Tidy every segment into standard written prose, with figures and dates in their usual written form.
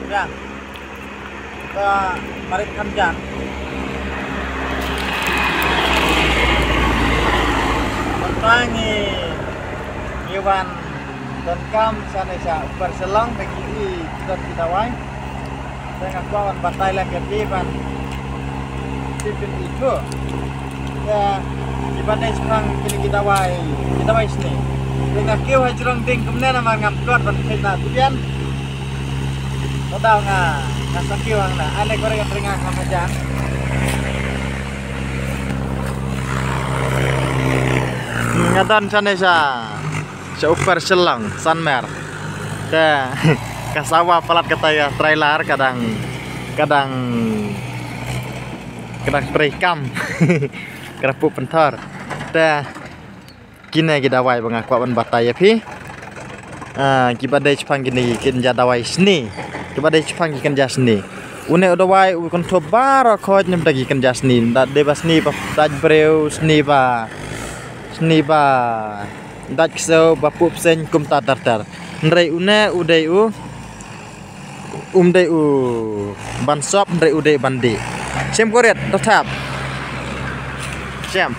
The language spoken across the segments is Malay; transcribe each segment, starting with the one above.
ya. Kita mari kanjan. Bertangi Iwan dan kam sanesa berselang bagi kita wai. Dengan kawan batai lagi ban pimpin itu. Ya, di bandai sekarang kini kita wai sini. Dengan kau hajurang ding kemudian nama ngamkot ban kita tujuan. Tahu nggak sakit orang na, aneh korang yang teringat sama jan. Ngadan sanesa, seuper selang sanmer. Dah, kasawa pelat kata ya trailer kadang perikam, kerapuk pentor. Dah, kini kita wai pengakuan batai ya pi. Kita dah cepang gini kita dawai seni. Kita dah cepang ikan jasni. Une udah wai ukon tobar kau nyem dagi ikan jasni. Dat debas ni pa taj breu seni pa. Dat kisau bapup sen kum tatar. Nrei une udai umdai bansop nrei udai bandi. Sem koret tetap. Sem.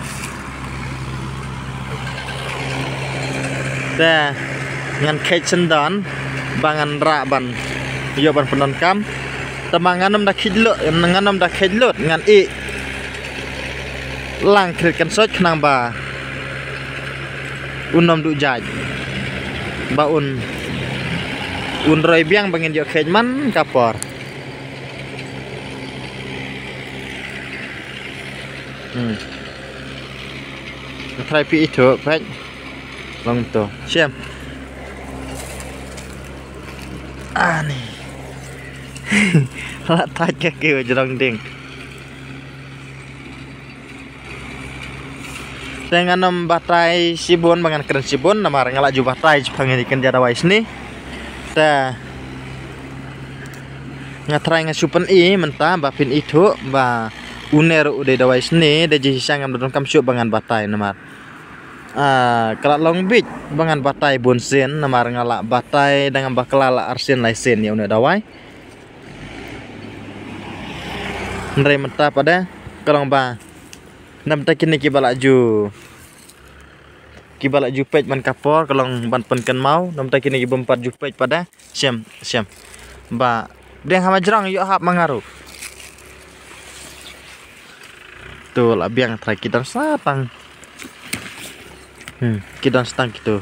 Dah ngan kait sendan bangan rak ban yo ban penon kam temangan nam dak khidlut ngan nam dak khidlut ngan I lang krit kan sot khnang ba unom du jaj ba un roi biang bangin yo khej man kapor try pi itu baik long to siam nih lah tajak ke jerong ding dengan nom batai sibun bangan keren sibun nama ngala ju batai pangen ikan jarawai sini ta ngatrai ngasupen I mentah bapin itu ba uner udah dawai sini de jisang ngam dong kam syuk bangan batai namar kalau Long Beach bangan batai bonsen namar ngala batai dengan baklala arsen laisen ya udah dawai nrei mentah pada kalong ba nam ta kini kibala ju pej man kapor kalong ban penken mau nam ta kini kibempat ju pej pada siam ba deng hama jerang yuk hap mangaruh tuh lah biang trai kita satang kita stang gitu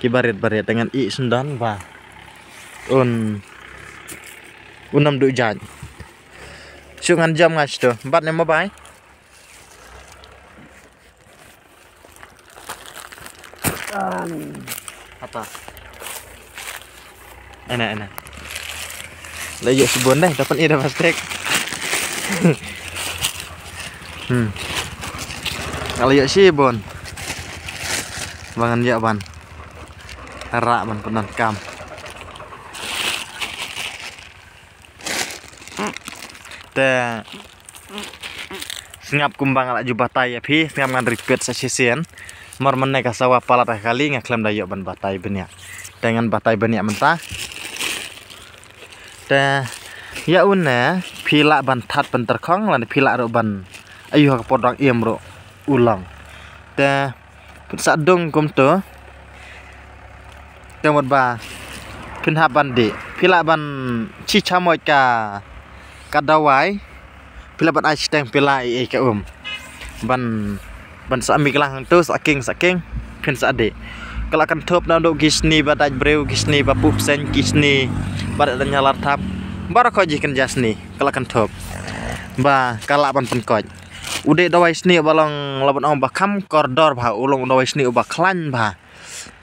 kibarit dengan I sendan ba unam du jan sungan jam ngas tuh 4 nema bai apa enak lagi sebon deh dapat I dapat steak kalau yuk sibon bangan ya ban rak ban penan kam te ngap kumbang ala jubatai ya pi ngap ngan repeat sesisian mar menai kasawa palat kali ngaklem dayo ban batai benya dengan batai benya mentah te ya una pila ban tat ban terkong lan pila ro ban ayu ka podang iem ro ulang te saat dong kum tu tengok ba kenha bandi pila ban cica moy ka kadawai pila ban aisteng pila I ka ban sami kelang tu saking ken sade kalau akan top na dok gisni badaj breu gisni bapup sen gisni badak dan nyalar tap barako ji ken jasni kalau akan top ba kala ban penkoj udah dawai sini balong laban om bakam koridor bah ulung dawai sini ubah klan bah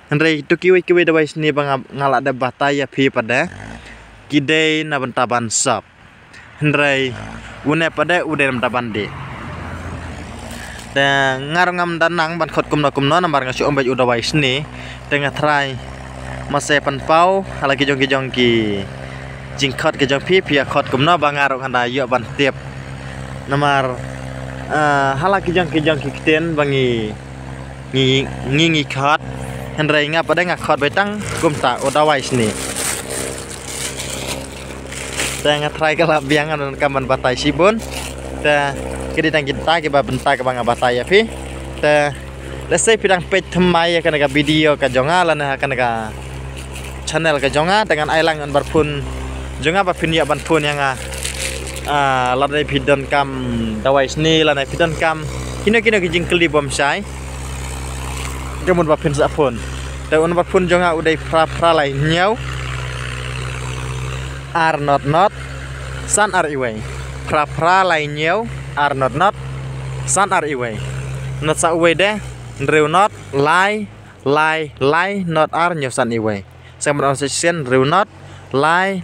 Henry tu kiwi dawai sini bang ngalak ada batai ya pi pada kidei na bentaban sop Henry une pada udah bentaban de dan ngarungam danang ban khot kumno nambar ngasu om baju dawai sini tengah try masa penpau halagi jongki jingkot ke jong pi khot kumno bang ngarung handa yuk ban tiap namar halaki jang kiten bangi ngi khat Henry ngap pada ngakot betang kumta odawai sini ta ngatrai kala biangan dan kaman batai sibun ta kidi tang kita ke ba benta ke bang batai ya pi ta lesai pidang page thmai ya kana video ka jonga lana kana ka channel ka jonga dengan ailang an barpun jonga ba pin ya ban pun yang ladai pidon kam dawai sni lana pidon kam kino kijing keli bom sai kemun ba pin sa pun ta un ba pun jonga udai pra lai nyau are not san are iway pra lai nyau are not san are iway not sa uwe de rew not lie not are nyau san iway sama pronunciation rew not lie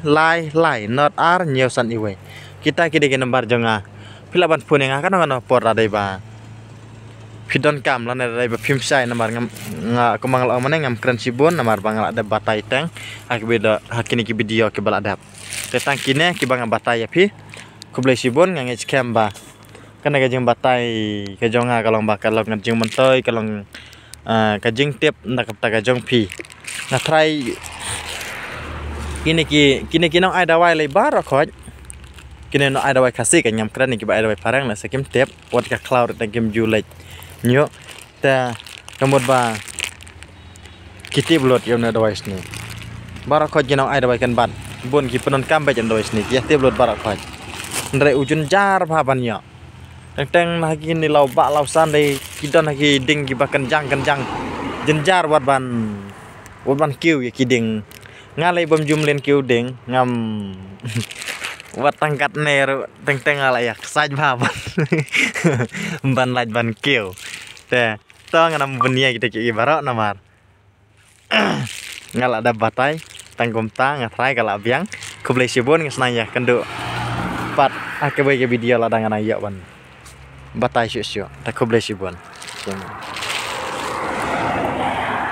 not are nyau san iway kita kidi ke nomor jonga pila ban pun yang akan por radai ba pidon kam lan radai ba phim sai nomor ngam kemang la mane ngam kren sibun nomor bangala ada batai tang ak beda hakini ki video ke baladap tetang kine ki bang batai ya pi kublai sibun ngang scam ba kana ka jeng batai ka jonga kalong bakal ngam jeng mentoy kalong ka jeng tip ndak ka jong pi na try kini nong ai dawai le bar khoj kini no ai dawai khasi ka nyam kran ni ki ba ai dawai parang na sakim tip wat ka cloud ta game julek nyo ta kamot ba kiti blot yom na dawai sni bar khoj nong ai dawai kan bat bun ki penon kam ba jan dawai sni ya tip blot bar khoj ndre ujun jar ba ban yo teng lagi ni lau ba lau san dei kidon lagi ding ki ba kenjang jenjar wat ban kiu ya kiding ngalai bom jumlen kiu ding ngam wat tangkat ner teng ala ya saj ban ban laj ban kiu te to nganam bunia kita ki barok namar ngala ada batai tangkom ta ngatrai kala biang kublai sibun ngesnaya kendu pat akabai ke video ladang ana ya ban batai syu ta kublai sibun